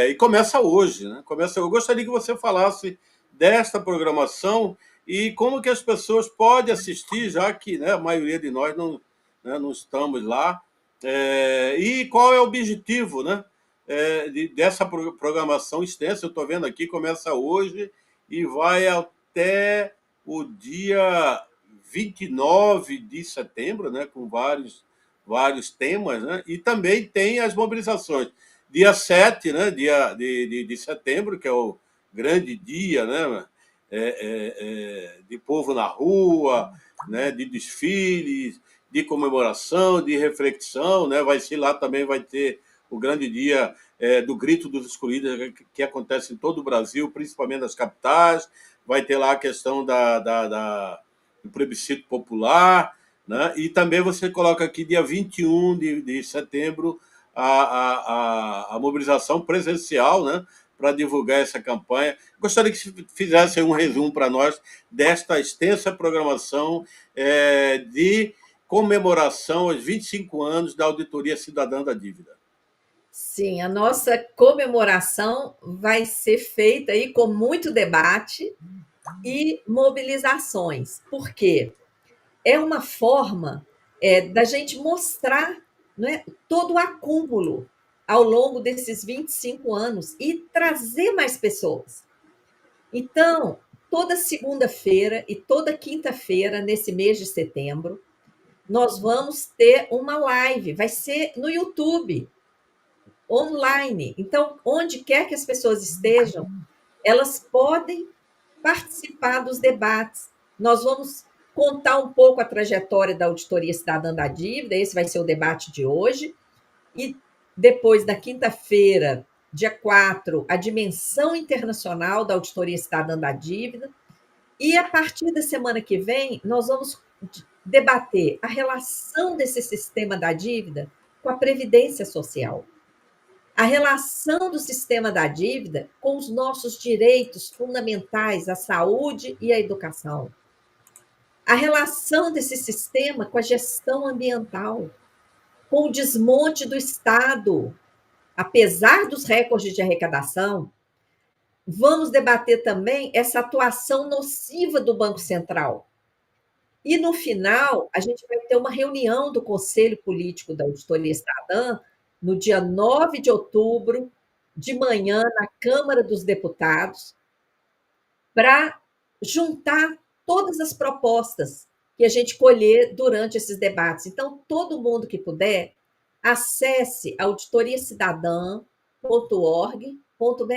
S1: E começa hoje, né? Eu gostaria que você falasse desta programação e como que as pessoas podem assistir, já que, né, a maioria de nós não, né, não estamos lá. E qual é o objetivo, né, dessa programação extensa? Eu estou vendo aqui, começa hoje e vai até o dia 29 de setembro, né, com vários temas, né, e também tem as mobilizações. Dia 7, né, de setembro, que é o grande dia, né, de povo na rua, né, de desfiles, de comemoração, de reflexão, né, também vai ter o grande dia do Grito dos Excluídos, que acontece em todo o Brasil, principalmente nas capitais. Vai ter lá a questão do plebiscito popular, né? E também você coloca aqui, dia 21 de setembro, a mobilização presencial, né, para divulgar essa campanha. Gostaria que você fizesse um resumo para nós desta extensa programação de comemoração aos 25 anos da Auditoria Cidadã da Dívida.
S2: sim, a nossa comemoração vai ser feita aí com muito debate e mobilizações. Por quê? É uma forma da gente mostrar, não é, todo o acúmulo ao longo desses 25 anos e trazer mais pessoas. Então, toda segunda-feira e toda quinta-feira, nesse mês de setembro, nós vamos ter uma live, vai ser no YouTube, online. Então, onde quer que as pessoas estejam, elas podem participar dos debates. Nós vamos contar um pouco a trajetória da Auditoria Cidadã da Dívida, esse vai ser o debate de hoje. E depois, na quinta-feira, dia 4, a dimensão internacional da Auditoria Cidadã da Dívida. E a partir da semana que vem, nós vamos debater a relação desse sistema da dívida com a previdência social, a relação do sistema da dívida com os nossos direitos fundamentais, a saúde e a educação, a relação desse sistema com a gestão ambiental, com o desmonte do Estado, apesar dos recordes de arrecadação. Vamos debater também essa atuação nociva do Banco Central. E, no final, a gente vai ter uma reunião do Conselho Político da Auditoria Cidadã, no dia 9 de outubro, de manhã, na Câmara dos Deputados, para juntar todas as propostas que a gente colher durante esses debates. Então, todo mundo que puder, acesse auditoriacidadã.org.br.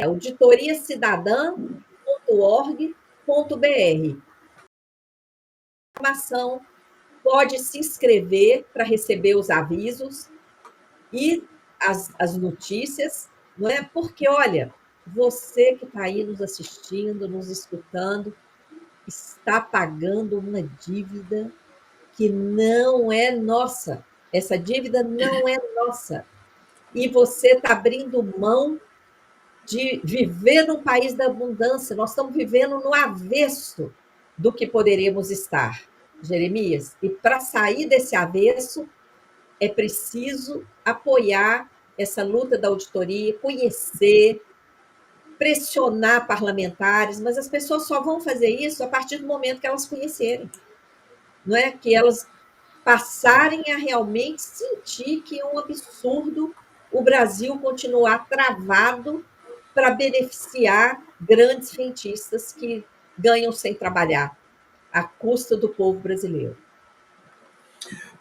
S2: auditoriacidadã.org.br. Informação, pode se inscrever para receber os avisos e as notícias, não é? Porque, olha, você que está aí nos assistindo, nos escutando, está pagando uma dívida que não é nossa. Essa dívida não é nossa. E você está abrindo mão de viver num país da abundância. Nós estamos vivendo no avesso do que poderíamos estar, Jeremias. E para sair desse avesso, é preciso apoiar essa luta da auditoria, conhecer, pressionar parlamentares, mas as pessoas só vão fazer isso a partir do momento que elas conhecerem, não é? Que elas passarem a realmente sentir que é um absurdo o Brasil continuar travado para beneficiar grandes rentistas que ganham sem trabalhar, à custa do povo brasileiro.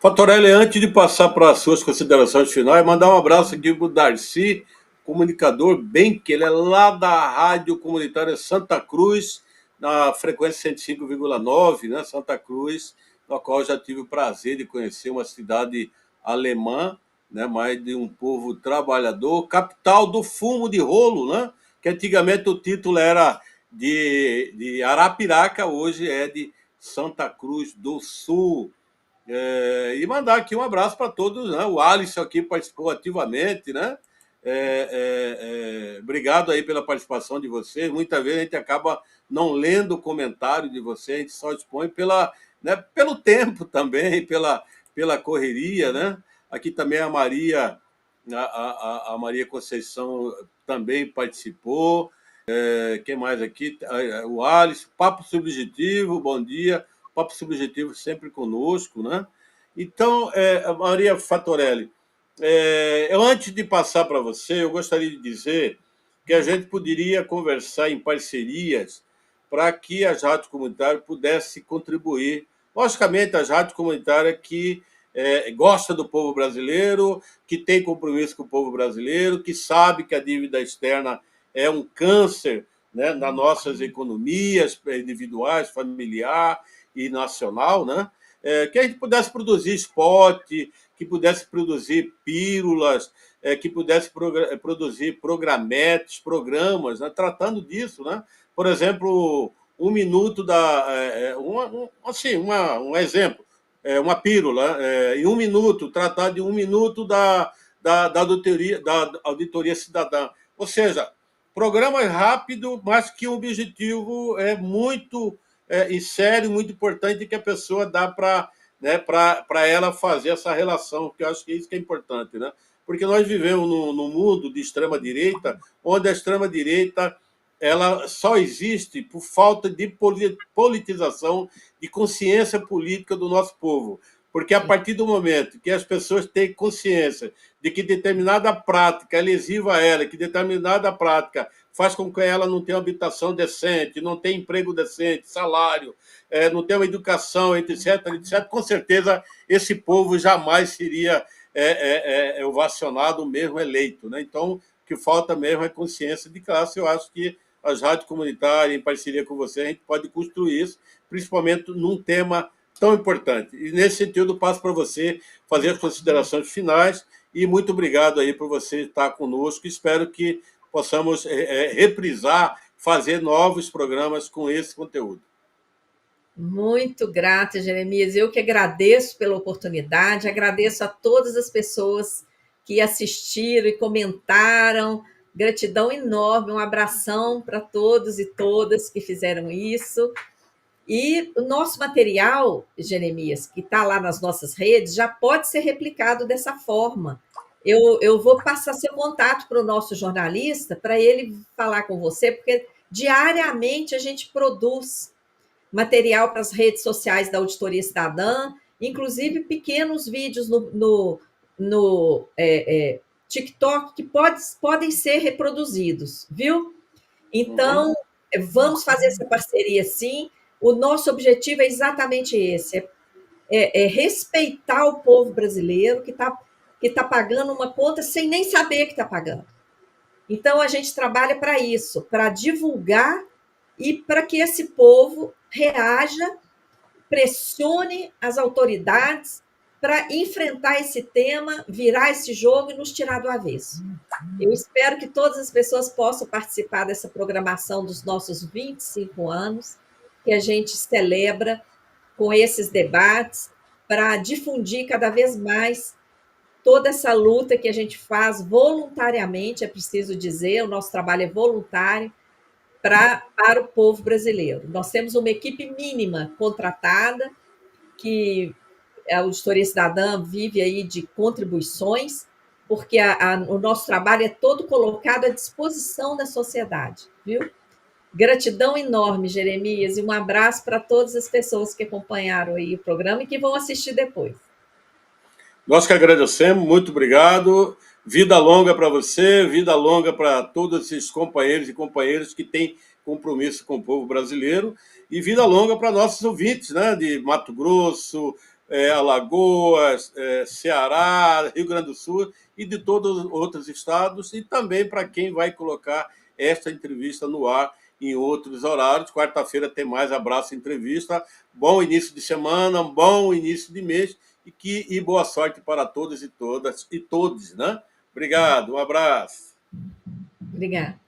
S1: Fatorelli, antes de passar para as suas considerações finais, mandar um abraço aqui para o Darcy, comunicador bem que ele é lá da Rádio Comunitária Santa Cruz, na frequência 105,9, né, Santa Cruz, na qual eu já tive o prazer de conhecer uma cidade alemã, né, mais de um povo trabalhador, capital do fumo de rolo, né, que antigamente o título era de Arapiraca, hoje é de Santa Cruz do Sul. E mandar aqui um abraço para todos, né? O Alisson aqui participou ativamente, né? Obrigado aí pela participação de vocês. Muitas vezes a gente acaba não lendo o comentário de vocês, a gente só expõe né, pelo tempo também, pela correria, né? Aqui também a Maria, a Maria Conceição também participou. Quem mais aqui? O Alisson, Papo Subjetivo, bom dia. Papo Subjetivo sempre conosco, né? Então, Maria Fatorelli, antes de passar para você, eu gostaria de dizer que a gente poderia conversar em parcerias para que as rádios comunitárias pudessem contribuir. Logicamente, as rádios comunitárias que gostam do povo brasileiro, que tem compromisso com o povo brasileiro, que sabe que a dívida externa é um câncer, né, nas nossas economias individuais, familiar e nacional, né? Que a gente pudesse produzir spot, que pudesse produzir pílulas, que pudesse produzir programas, né, tratando disso, né? Por exemplo, um minuto um exemplo, uma pílula, em um minuto, tratar de um minuto da auditoria cidadã. Ou seja, programa rápido, mas que o objetivo é muito e sério, muito importante, que a pessoa dá para, né, ela fazer essa relação, que eu acho que é isso que é importante, né? Porque nós vivemos num mundo de extrema-direita, onde a extrema-direita ela só existe por falta de politização, de consciência política do nosso povo. Porque a partir do momento que as pessoas têm consciência de que determinada prática é lesiva a ela, que determinada prática faz com que ela não tenha uma habitação decente, não tenha emprego decente, salário, não tenha uma educação, etc., etc., com certeza esse povo jamais seria ovacionado, mesmo eleito, né? Então, o que falta mesmo é consciência de classe. Eu acho que as rádios comunitárias, em parceria com você, a gente pode construir isso, principalmente num tema tão importante. E, nesse sentido, passo para você fazer as considerações finais e muito obrigado aí por você estar conosco. Espero que possamos reprisar, fazer novos programas com esse conteúdo.
S2: Muito grata, Jeremias. Eu que agradeço pela oportunidade, agradeço a todas as pessoas que assistiram e comentaram. Gratidão enorme, um abração para todos e todas que fizeram isso. E o nosso material, Jeremias, que está lá nas nossas redes, já pode ser replicado dessa forma. Eu vou passar seu contato para o nosso jornalista, para ele falar com você, porque diariamente a gente produz material para as redes sociais da Auditoria Cidadã, inclusive pequenos vídeos no TikTok que podem ser reproduzidos, viu? Então, vamos fazer essa parceria sim. O nosso objetivo é exatamente esse: respeitar o povo brasileiro que tá pagando uma conta sem nem saber que está pagando. Então, a gente trabalha para isso, para divulgar e para que esse povo reaja, pressione as autoridades para enfrentar esse tema, virar esse jogo e nos tirar do avesso. Eu espero que todas as pessoas possam participar dessa programação dos nossos 25 anos, que a gente celebra com esses debates, para difundir cada vez mais toda essa luta que a gente faz voluntariamente, é preciso dizer, o nosso trabalho é voluntário para o povo brasileiro. Nós temos uma equipe mínima contratada, que a Auditoria Cidadã vive aí de contribuições, porque o nosso trabalho é todo colocado à disposição da sociedade, viu? Gratidão enorme, Jeremias, e um abraço para todas as pessoas que acompanharam aí o programa e que vão assistir depois.
S1: Nós que agradecemos, muito obrigado. Vida longa para você, vida longa para todos esses companheiros e companheiras que têm compromisso com o povo brasileiro, e vida longa para nossos ouvintes, né, de Mato Grosso, Alagoas, Ceará, Rio Grande do Sul e de todos os outros estados, e também para quem vai colocar esta entrevista no ar em outros horários. Quarta-feira tem mais Abraço Entrevista. Bom início de semana, bom início de mês, e boa sorte para todos e todas e todos, né? Obrigado, um abraço.
S2: Obrigada.